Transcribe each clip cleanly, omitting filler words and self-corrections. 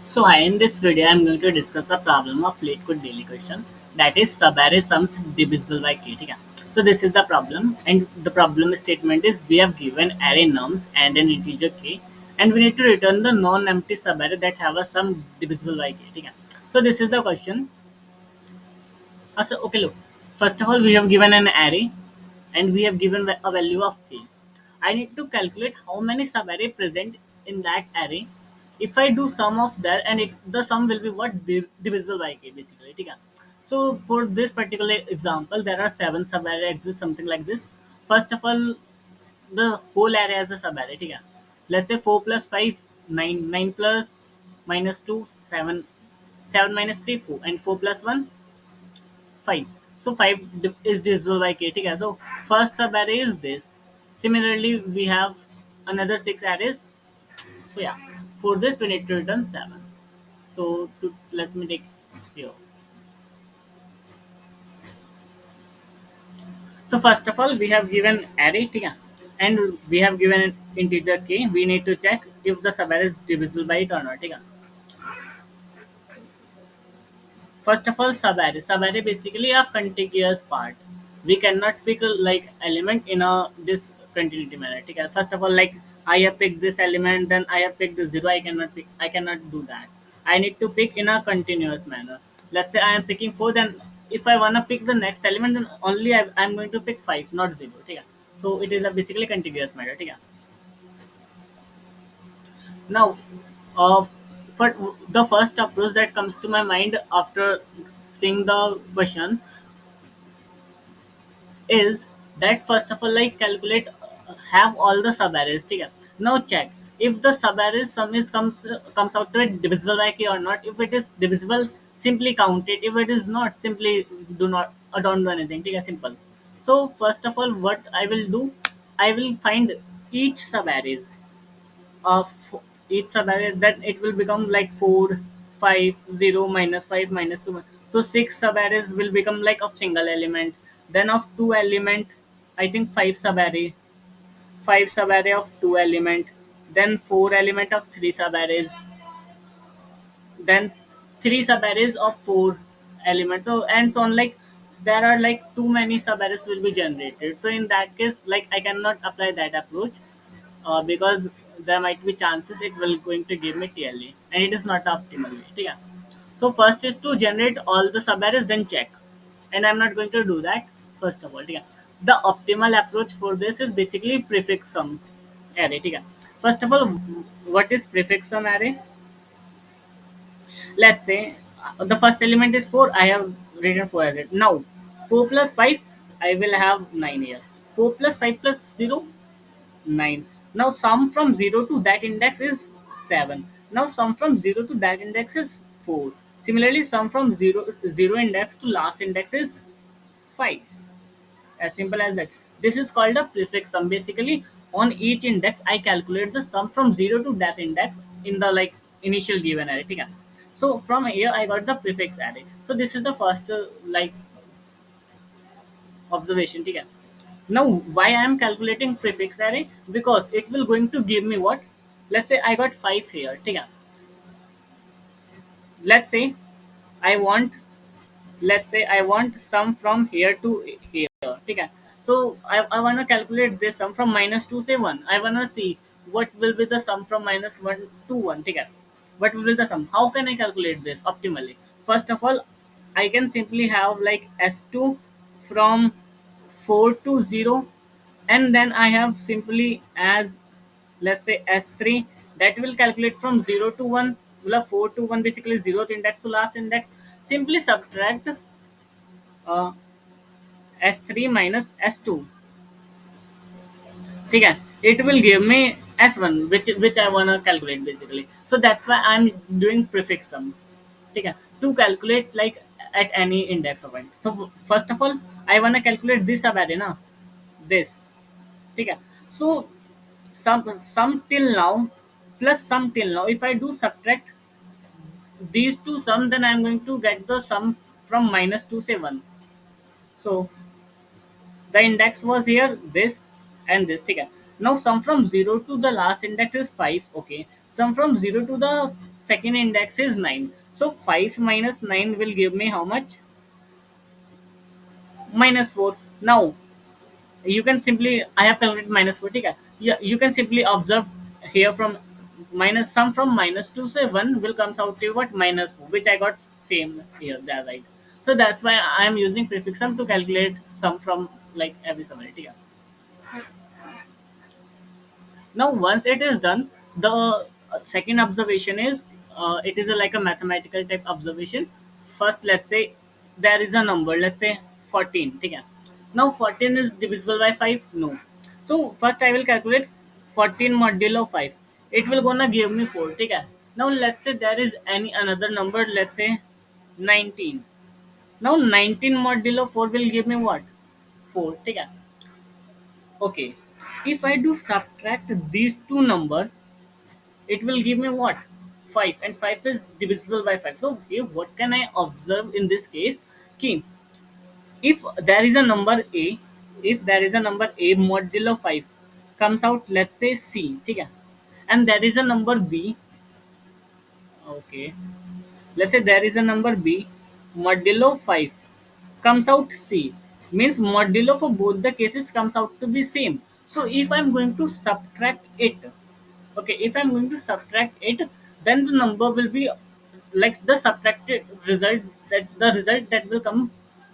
So hi, in this video, I'm going to discuss the problem of late code daily question, that is subarray sums divisible by k. ठीक है? So this is the problem, and the problem statement is we have given array nums and an integer k, and we need to return the non-empty subarray that have a sum divisible by k. ठीक है? So this is the question. So okay, look. First of all, we have given an array, and we have given a value of k. I need to calculate how many subarray present in that array. If I do sum of that, and the sum will be what divisible by k basically. ठीक है? So for this particular example, there are seven subarray exist something like this. First of all, the whole array has a subarray. ठीक है? Let's say 4 plus 5 9, 9 plus minus 2 7, 7 minus 3 4, and 4 plus 1 5. So 5 is divisible by k. ठीक है? So first sub array is this. Similarly, we have another six arrays. So yeah, for this we need to return 7. So let me take here. So first of all, we have given array, ठीक है? And we have given an integer k. We need to check if the sub array is divisible by it or not. ठीक है? First of all, subarray. Subarray basically a contiguous part. We cannot pick a, like element in a this continuity manner. Okay? First of all, like I have picked this element, then I have picked the zero. I cannot pick. I cannot do that. I need to pick in a continuous manner. Let's say I am picking four. Then if I wanna pick the next element, then only I'm going to pick five, not zero. Okay? So it is a basically contiguous matter. Okay? Now, uh, for the first approach that comes to my mind after seeing the question is that first of all, like calculate, have all the sub arrays. ठीक है? Now check if the sub arrays sum is comes out to it divisible by k or not. If it is divisible, simply count it. If it is not, simply don't do anything. ठीक है? Simple. So first of all, what I will do, I will find each sub arrays of each subarray, then it will become like 4 5 0 minus 5 minus 2. So 6 subarrays will become like of single element, then of two element, I think 5 subarray, 5 subarray of two element, then 4 element of three subarrays, then three subarrays of four elements, so and so on. Like there are like too many subarrays will be generated. So in that case, like I cannot apply that approach, because there might be chances it will going to give me TLE, and it is not optimal way. Yeah. So first is to generate all the subarrays, then check, and I'm not going to do that first of all. Yeah. The optimal approach for this is basically prefix sum array. Yeah. First of all, what is prefix sum array? Let's say the first element is 4. I have written 4 as it. Now 4 plus 5, I will have 9 here. 4 plus 5 plus 0, 9. Now sum from 0 to that index is 7. Now sum from 0 to that index is 4. Similarly, sum from 0 index to last index is 5. As simple as that. This is called a prefix sum. Basically, on each index, I calculate the sum from 0 to that index in the like initial given array. ठीक है? So from here, I got the prefix array. So this is the first like observation. ठीक है? Now, why I am calculating prefix array? Because it will going to give me what? Let's say I got 5 here. ठीक है? Let's say I want let's say I want sum from here to here. ठीक है? So I want to calculate this sum from minus 2 say 1. I want to see what will be the sum from minus 1 to 1. ठीक है? What will be the sum? How can I calculate this optimally? First of all, I can simply have like S2 from 4 to 0, and then I have simply as, let's say, S3, that will calculate from 0 to 1. मतलब 4 to 1 basically 0th index to last index. Simply subtract uh, S3 minus S2. ठीक है? It will give me S1, which I wanna calculate basically. So that's why I'm doing prefix sum. ठीक है? To calculate like at any index of it. So first of all, I wanna calculate this subarray ना, this. ठीक है? So sum till now plus sum till now. If I do subtract these two sum, then I'm going to get the sum from minus 2 say 1. So the index was here this and this. ठीक है? Now sum from 0 to the last index is 5. Okay, sum from 0 to the second index is 9. So 5 minus 9 will give me how much? Minus 4. Now you can simply, I have calculated minus 4. Okay? Yeah, you can simply observe here from minus sum from minus to 7 will comes out to what? Minus 4, which I got same here there, right? So that's why I am using prefix sum to calculate sum from like every summary. Now, once it is done, the second observation is, it is a, like a mathematical type observation. First, let's say there is a number, let's say 14. Okay? Now, 14 is divisible by 5? No. So, first I will calculate 14 modulo 5. It will gonna give me 4. Okay? Now, let's say there is any another number, let's say 19. Now, 19 modulo 4 will give me what? 4. Okay? Okay. If I do subtract these two numbers, it will give me what? 5, and 5 is divisible by 5. So here what can I observe in this case? Okay, if there is a number a, if there is a number a modulo 5 comes out, let's say c, okay, and there is a number b, okay, let's say there is a number b modulo 5 comes out c, means modulo for both the cases comes out to be same. So if I'm going to subtract it, okay, if I'm going to subtract it, then the number will be like the subtracted result, that the result that will come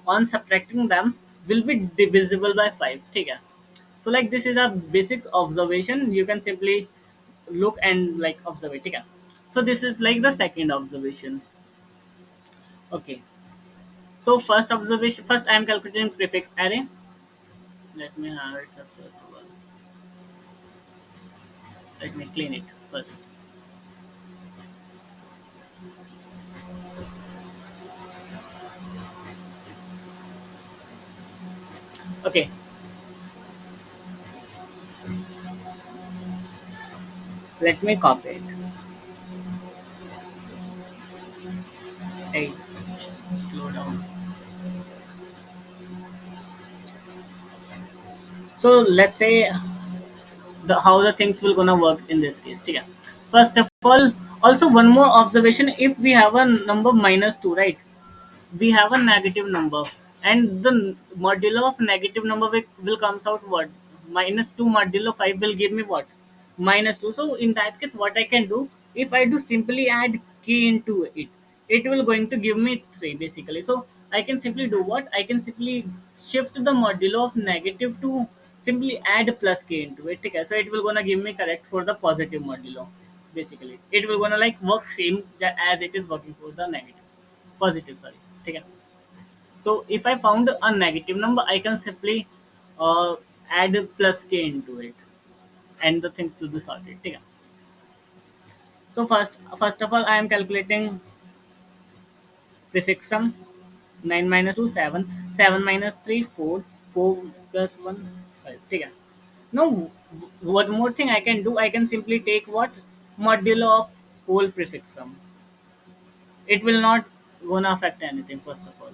on subtracting them will be divisible by 5. Okay? So like this is a basic observation, you can simply look and like observe it. Okay? So this is like the second observation. Okay, so first observation, first I am calculating prefix array. Let me have it first of all. Let me clean it first. Okay, let me copy it. Hey, slow down. So let's say the how the things will gonna work in this case. Okay. First of all, also one more observation: if we have a number minus 2, right? We have a negative number, and the modulo of negative number will comes out what? Minus 2 modulo 5 will give me what? Minus 2. So in that case, what I can do, if I do simply add k into it, it will going to give me 3 basically. So I can simply do what? I can simply shift the modulo of negative to simply add plus k into it. Okay? So it will gonna give me correct for the positive modulo. Basically, it will gonna like work same as it is working for the negative, positive. Sorry. Okay? So if I found a negative number, I can simply uh, add plus k into it, and the things will be sorted. Okay? So first of all, I am calculating prefix sum. 9 minus 2 7, 7 minus 3 4, 4 plus 1 5. Okay? Now one more thing I can do, I can simply take what? Modulo of whole prefix sum. It will not gonna affect anything first of all.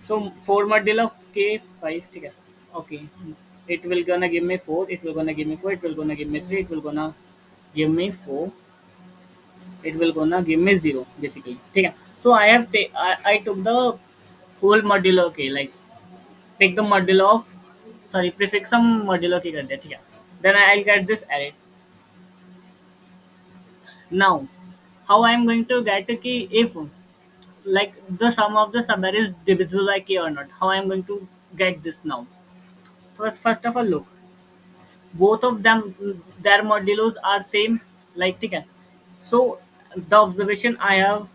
So 4 modulo of k 5. Okay? Okay, it will gonna give me 4, it will gonna give me 4, it will gonna give me 3, it will gonna give me 4, it will gonna give me 0 basically. Okay? So I took the whole modulo. Okay, like take the modulo of, sorry, prefix sum modulo की कर दिया. ठीक है, then I'll get this array. Now how I am going to get ki if like the sum of the subarray is divisible by k or not, how I am going to get this now? First of all, look, both of them, their modulos are same, like ठीक है. So the observation I have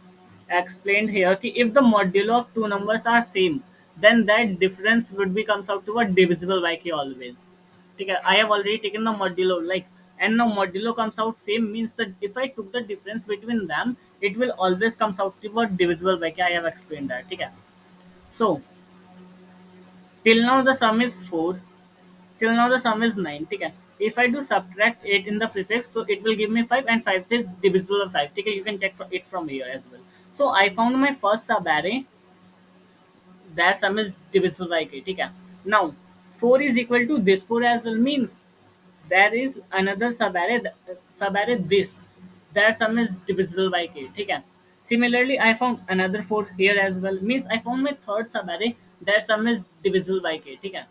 explained here कि if the modulo of two numbers are same, then that difference would be comes out to a divisible by k always. ठीक है, I have already taken the modulo, like, and now modulo comes out same means that if I took the difference between them, it will always comes out to a divisible by k. I have explained that. ठीक है. So till now the sum is 4. Till now the sum is 9. Okay? If I do subtract 8 in the prefix, so it will give me 5, and 5 is divisible by 5. Okay? You can check it from here as well. So I found my first subarray, that sum is divisible by 8. Okay? Now 4 is equal to this 4 as well, means there is another subarray this, that sum is divisible by k. ठीक है. Similarly, I found another fourth here as well. Means I found my third subarray that sum is divisible by k. ठीक है.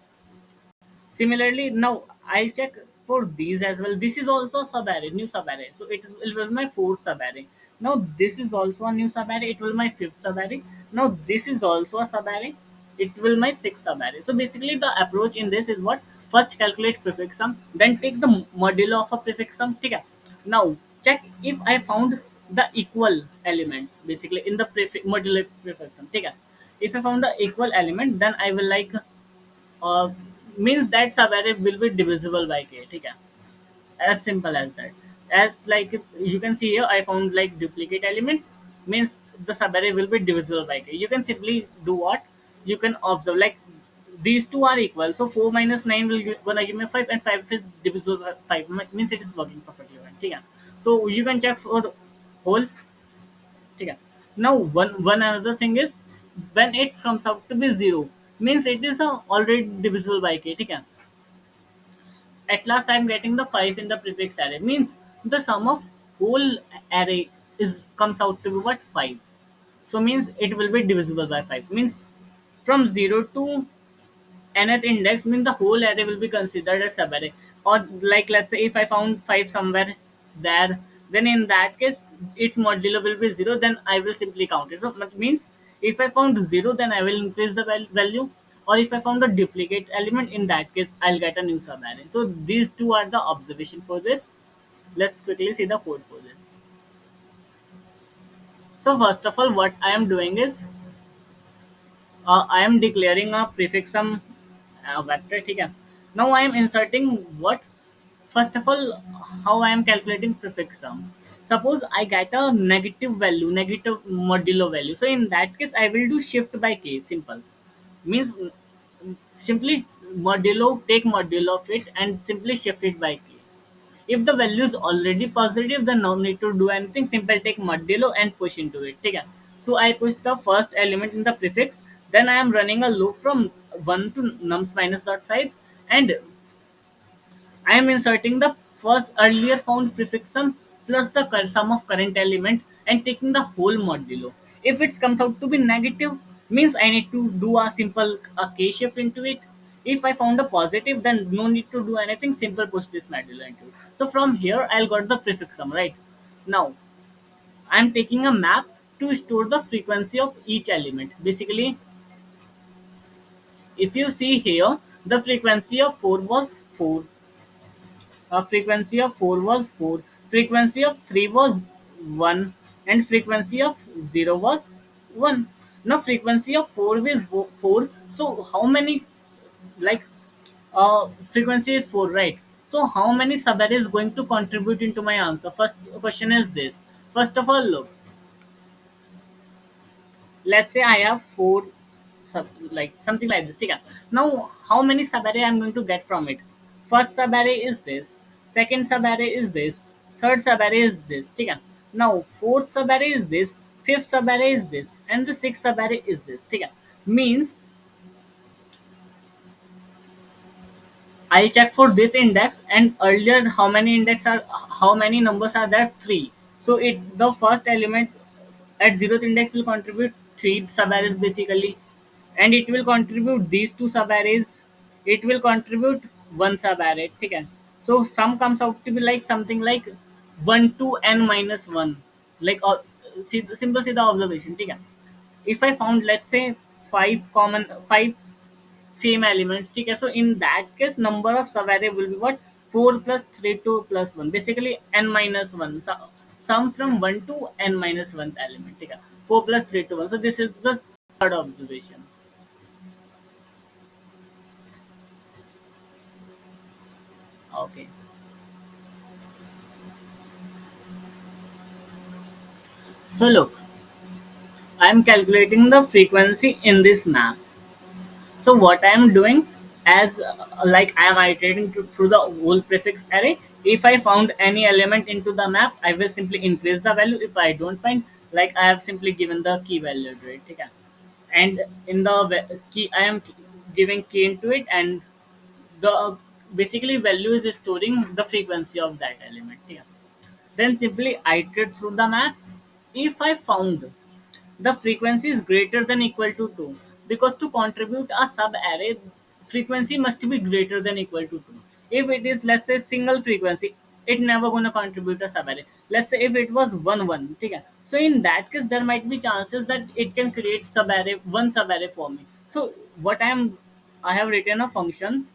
Similarly, now I'll check for these as well. This is also a subarray, new subarray. So it will my fourth subarray. Now this is also a new subarray. It will my fifth subarray. Now this is also a subarray. It will my sixth subarray. So basically, the approach in this is what? First calculate prefix sum, then take the modulo of a prefix sum. Okay. Now check if I found the equal elements basically in the modulo prefix sum. Okay. If I found the equal element, then I will like uh, means that subarray will be divisible by k. ठीक है. As simple as that. As like you can see here, I found like duplicate elements means the subarray will be divisible by k. You can simply do what? You can observe like these two are equal. So 4 minus 9 will gonna give me 5, and 5 is divisible by 5 means it is working perfectly right. ठीक है. So you can check for whole. ठीक है. Now one another thing is when it comes out to be 0 means it is already divisible by k. ठीक है. At last I'm getting the 5 in the prefix array means the sum of whole array is comes out to be what? 5. So means it will be divisible by 5 means from 0 to nth index means the whole array will be considered as subarray. Or like let's say if I found 5 somewhere there, then in that case its modulo will be 0, then I will simply count it. So that means if I found 0, then I will increase the value, or if I found a duplicate element, in that case I'll get a new subarray. So these two are the observation for this. Let's quickly see the code for this. So first of all, what I am doing is I am declaring a prefix sum vector. ठीक है. Now I am inserting what? First of all, how I am calculating prefix sum. Suppose I get a negative value, negative modulo value. So in that case, I will do shift by k. Simple means simply modulo, take modulo of it and simply shift it by k. If the value is already positive, then no need to do anything. Simple take modulo and push into it. ठीक है. So I push the first element in the prefix. Then I am running a loop from 1 to nums minus dot size, and I am inserting the first earlier found prefix sum plus the sum of current element and taking the whole modulo. If it comes out to be negative, means I need to do a simple k shift into it. If I found a positive, then no need to do anything. Simple push this modulo into it. So from here, I'll got the prefix sum right. Now I'm taking a map to store the frequency of each element. Basically, if you see here, the frequency of 4 was 4. Frequency of 4 was 4, frequency of 3 was 1, and frequency of 0 was 1. Now frequency of 4 is 4. So how many, like frequency is 4, right? So how many subarrays is going to contribute into my answer? First question is this. First of all, look, let's say I have four like something like this. Okay. Now how many subarray I'm going to get from it? First subarray is this, second subarray is this, third subarray is this. Okay. Now fourth subarray is this, fifth subarray is this, and the sixth subarray is this. Okay. Means I'll check for this index, and earlier how many numbers are there? Three. So it the first element at zeroth index will contribute three subarrays basically, and it will contribute these two subarrays. It will contribute one subarray. Okay. So sum comes out to be like something like 1 to n minus 1. Like simple see the observation. Okay. If I found let's say five same elements. ठीक है. So in that case, number of subarray will be what? 4 plus 3 2 plus 1. Basically n minus 1. So, sum from 1 to n minus 1 element. ठीक है. 4 plus 3 to 1. So this is the third observation. Okay. So look, I am calculating the frequency in this map. So what I am doing, as like I am iterating through the whole prefix array. If I found any element into the map, I will simply increase the value. If I don't find, like I have simply given the key value to it. Okay? And in the key, I am giving key into it, and the basically value is storing the frequency of that element. Yeah. Then simply iterate through the map. If I found the frequency is greater than equal to 2, because to contribute a sub array, frequency must be greater than equal to 2. If it is, let's say, single frequency, it never gonna contribute a sub array. Let's say if it was 1 1, okay? So in that case there might be chances that it can create sub array, one sub array for me. So what I have written a function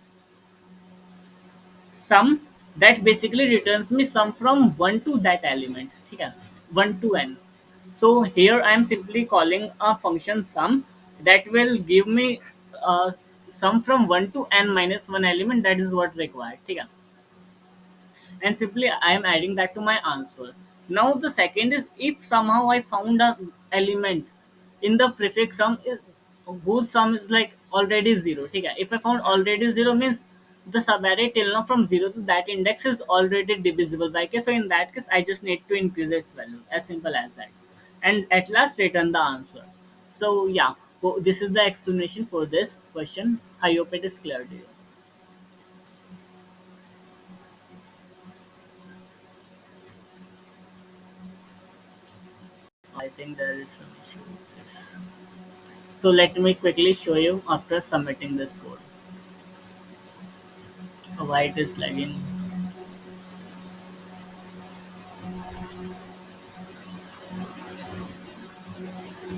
sum that basically returns me sum from 1 to that element, ठीक है, 1 to n. So here I am simply calling a function sum that will give me sum from 1 to n minus 1 element, that is what required, ठीक है, and simply I am adding that to my answer. Now the second is, if somehow I found a element in the prefix sum whose sum is like already zero. Okay? If I found already zero means the subarray till now from zero to that index is already divisible by k. So in that case, I just need to increase its value. As simple as that. And at last return the answer. So yeah, this is the explanation for this question. I hope it is clear to you. I think there is some issue with this. So let me quickly show you after submitting this code why it is lagging.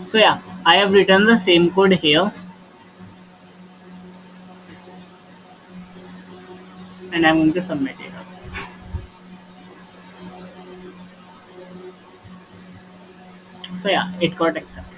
So yeah, I have written the same code here and I'm going to submit it. So yeah, it got accepted.